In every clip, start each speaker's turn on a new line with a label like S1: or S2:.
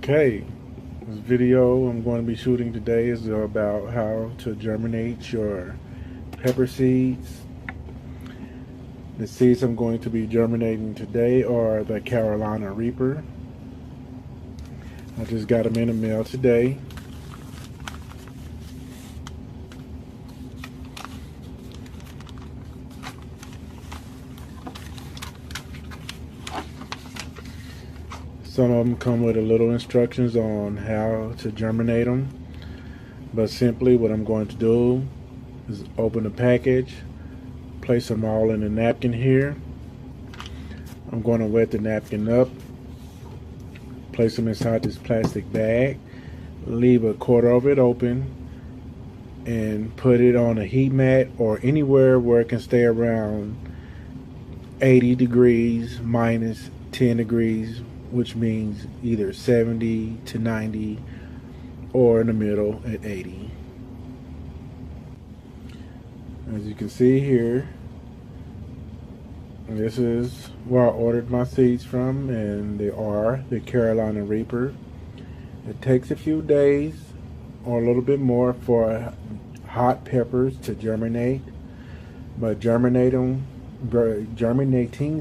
S1: Okay, this video I'm going to be shooting today is about how to germinate your pepper seeds. The seeds I'm going to be germinating today are the Carolina Reaper. I just got them in the mail today. Some of them come with a little instructions on how to germinate them, but simply what I'm going to do is open the package, place them all in a napkin here. I'm going to wet the napkin up, place them inside this plastic bag, leave a quarter of it open, and put it on a heat mat or anywhere where it can stay around 80 degrees minus 10 degrees, which means either 70 to 90 or in the middle at 80. As you can see here, this is where I ordered my seeds from, and they are the Carolina Reaper. It takes a few days or a little bit more for hot peppers to germinate, but germinating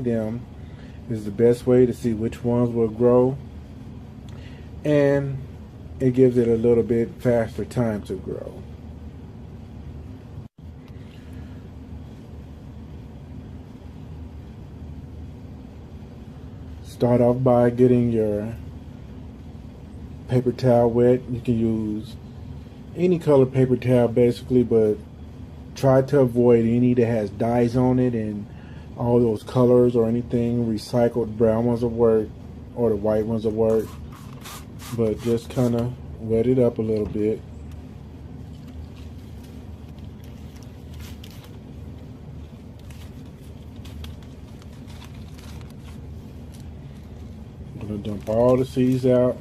S1: them is the best way to see which ones will grow, and it gives it a little bit faster time to grow. Start off by getting your paper towel wet. You can use any color paper towel basically, but try to avoid any that has dyes on it and all those colors or anything. Recycled brown ones will work, or the white ones will work, but just kind of wet it up a little bit. I'm going to dump all the seeds out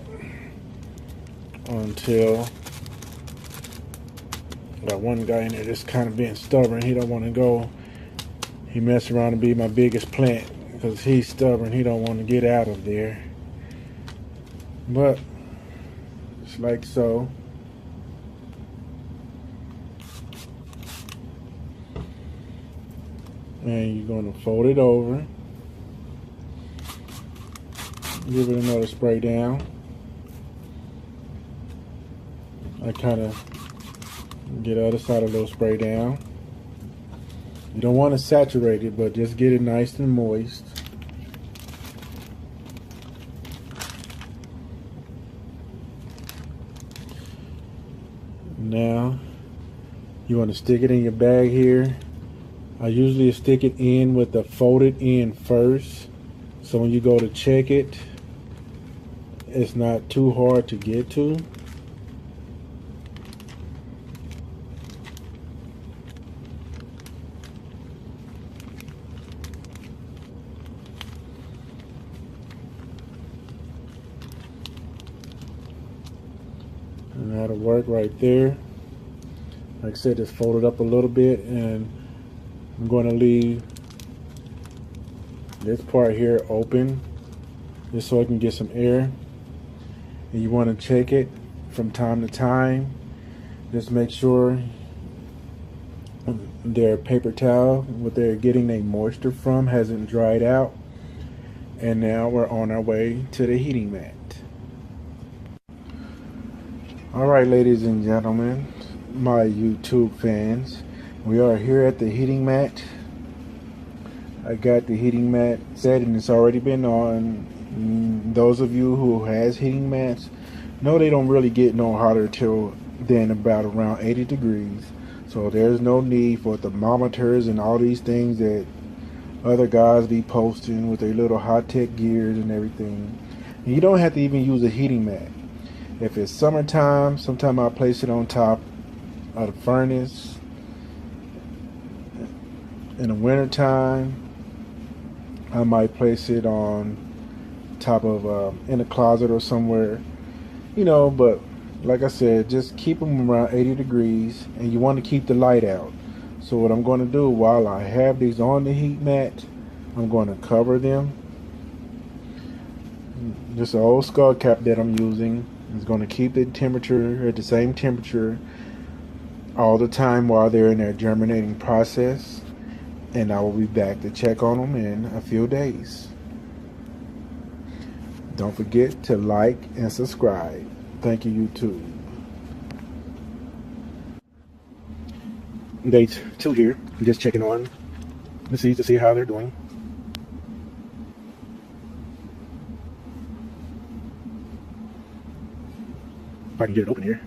S1: until got one guy in there that's kind of being stubborn. He don't want to go. He mess around and be my biggest plant because he's stubborn. He don't want to get out of there. But it's like so. And you're going to fold it over. Give it another spray down. I kind of get the other side of the spray down. You don't want to saturate it, but just get it nice and moist. Now you want to stick it in your bag here. I usually stick it in with the folded end first, so when you go to check it, it's not too hard to get to. And that'll work right there. Like I said, just fold it up a little bit, and I'm going to leave this part here open just so I can get some air. And you want to check it from time to time. Just make sure their paper towel, what they're getting their moisture from, hasn't dried out. And now we're on our way to the heating mat. Alright, ladies and gentlemen, my YouTube fans, we are here at the heating mat. I got the heating mat set and it's already been on. Those of you who has heating mats know they don't really get no hotter till then about around 80 degrees. So there's no need for thermometers and all these things that other guys be posting with their little high-tech gears and everything. And you don't have to even use a heating mat. If it's summertime, sometimes I'll place it on top of the furnace. In the wintertime, I might place it on top of in a closet or somewhere, you know. But like I said, just keep them around 80 degrees, and you want to keep the light out. So what I'm going to do while I have these on the heat mat, I'm going to cover them, This old skull cap that I'm using is going to keep the temperature at the same temperature all the time while they're in their germinating process, and I will be back to check on them in a few days. Don't forget to like and subscribe. Thank you, YouTube. Day 2 here. I'm just checking on the seeds to see how they're doing. If I can get it open here.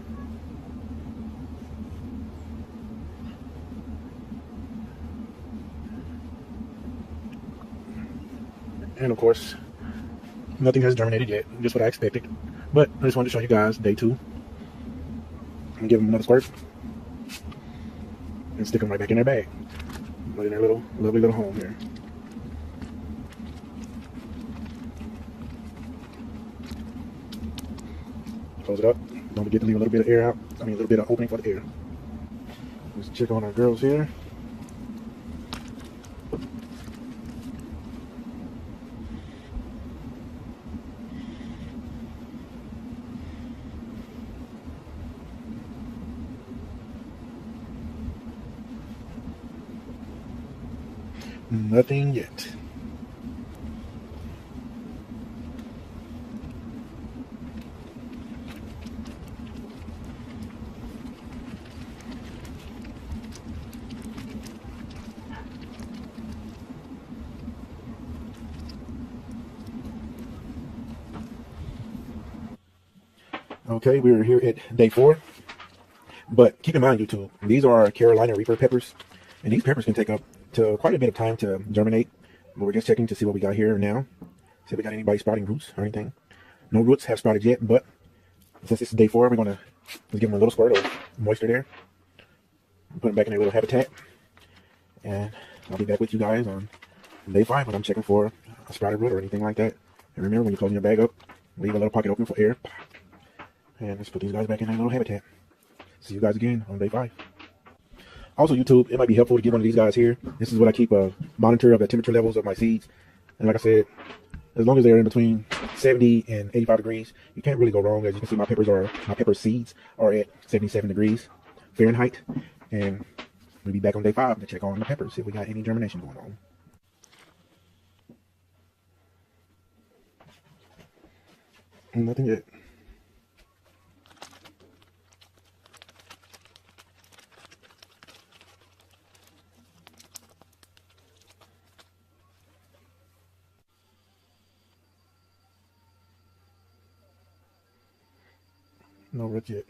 S1: And of course, nothing has germinated yet, just what I expected. But I just wanted to show you guys day 2. I'm gonna give them another squirt and stick them right back in their bag. Right in their little, lovely little home here. Close it up. Don't forget to leave a little bit of air out. I mean, a little bit of opening for the air. Let's check on our girls here. Nothing yet. Okay, we're here at day 4. But keep in mind, YouTube, these are Carolina Reaper peppers, and these peppers can take up to quite a bit of time to germinate. But we're just checking to see what we got here now. See if we got anybody sprouting roots or anything. No roots have sprouted yet, but since this is day 4, we're gonna just give them a little squirt of moisture there. Put them back in their little habitat, and I'll be back with you guys on day 5 when I'm checking for a sprouted root or anything like that. And remember, when you're closing your bag up, leave a little pocket open for air. And let's put these guys back in their little habitat. See you guys again on day 5. Also, YouTube, it might be helpful to get one of these guys here. This is what I keep a monitor of the temperature levels of my seeds. And like I said, as long as they're in between 70 and 85 degrees, you can't really go wrong. As you can see, my pepper seeds are at 77 degrees Fahrenheit. And we'll be back on day 5 to check on the peppers, see if we got any germination going on. Nothing yet. No roots yet.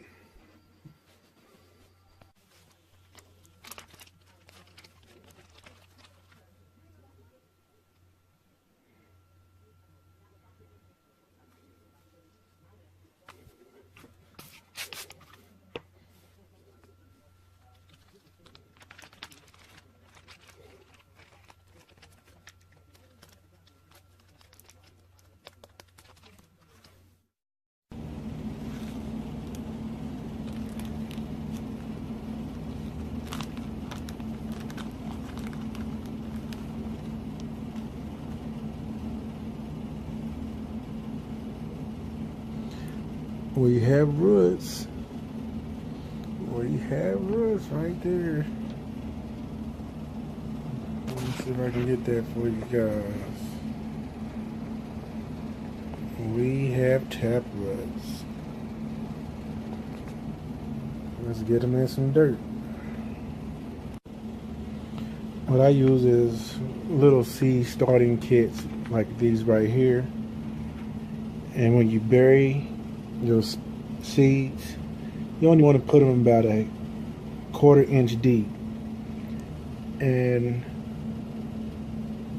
S1: We have roots. We have roots right there. Let me see if I can get that for you guys. We have tap roots. Let's get them in some dirt. What I use is little seed starting kits like these right here. And when you bury those seeds, you only want to put them about a 1/4 inch deep, and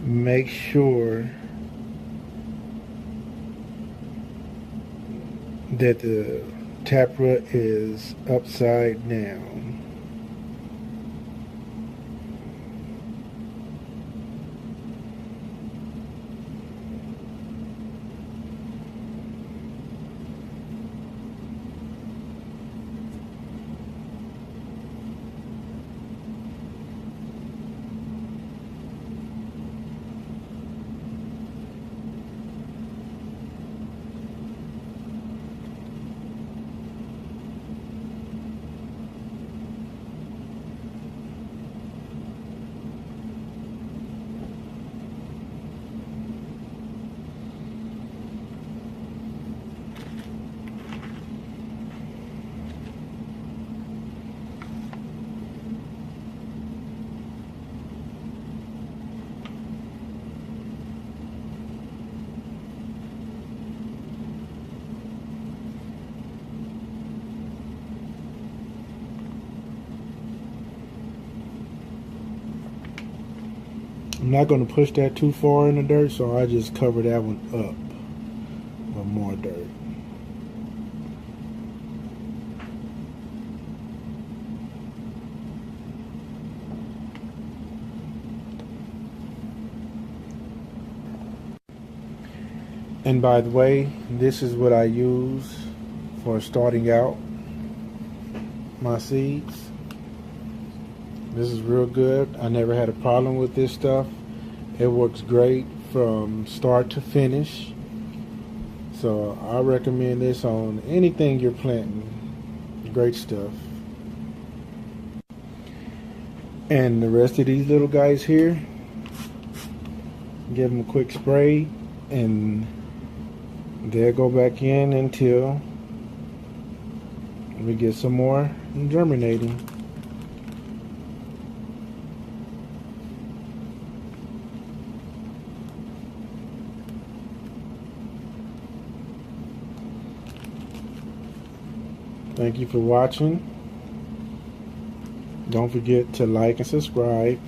S1: make sure that the taproot is upside down. I'm not going to push that too far in the dirt, so I just cover that one up with more dirt. And by the way, this is what I use for starting out my seeds. This is real good. I never had a problem with this stuff. It works great from start to finish. So I recommend this on anything you're planting. Great stuff. And the rest of these little guys here, give them a quick spray and they'll go back in until we get some more germinating. Thank you for watching. Don't forget to like and subscribe.